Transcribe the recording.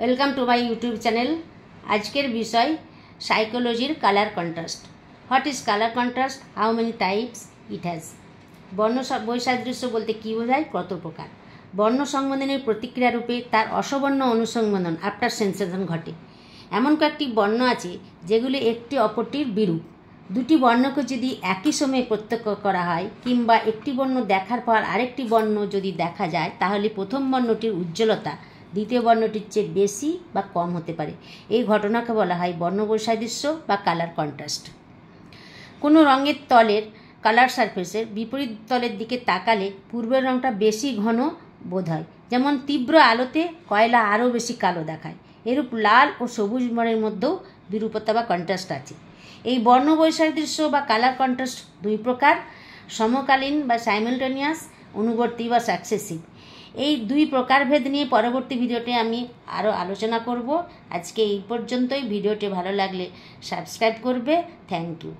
Welcome to my YouTube channel. আজকের বিষয় সাইকোলজির colour contrast. What is colour contrast, how many types it has. বর্ণ বৈসাদৃশ্য বলতে কী বোঝায়, কত প্রকার। বর্ণ সংবেদনের প্রতিক্রিয়া রূপে তার অসবর্ণ অনুসংবেদন আফটার সেন্সেশন ঘটে। এমন কয়েকটি বর্ণ আছে যেগুলি একটি অপরটির বিরূপ। দুটি বর্ণকে যদি একই সময়ে প্রত্যক্ষ করা হয় কিংবা একটি বর্ণ দেখার পর আরেকটি বর্ণ যদি দেখা যায়, তাহলে প্রথম বর্ণটির উজ্জ্বলতা দ্বিতীয় বর্ণটির চেয়ে বেশি বা কম হতে পারে। এই ঘটনাকে বলা হয় বর্ণ বৈসাদৃশ্য বা কালার কন্ট্রাস্ট। কোনো রঙের তলের কালার সারফেসের বিপরীত তলের দিকে তাকালে পূর্বের রঙটা বেশি ঘন বোধ হয়। যেমন তীব্র আলোতে কয়লা আরও বেশি কালো দেখায়। এরূপ লাল ও সবুজ বর্ণের মধ্যেও বিরূপতা বা কন্ট্রাস্ট আছে। এই বর্ণ বৈসাদৃশ্য বা কালার কন্ট্রাস্ট দুই প্রকার: সমকালীন বা সাইমালটেনিয়াস, অনুবর্তী বা সাকসেসিভ। এই দুই প্রকারভেদ নিয়ে পরবর্তী ভিডিওতে আমি আরও আলোচনা করব। আজকে এই পর্যন্তই। ভিডিওটি ভালো লাগলে সাবস্ক্রাইব করবে। Thank you.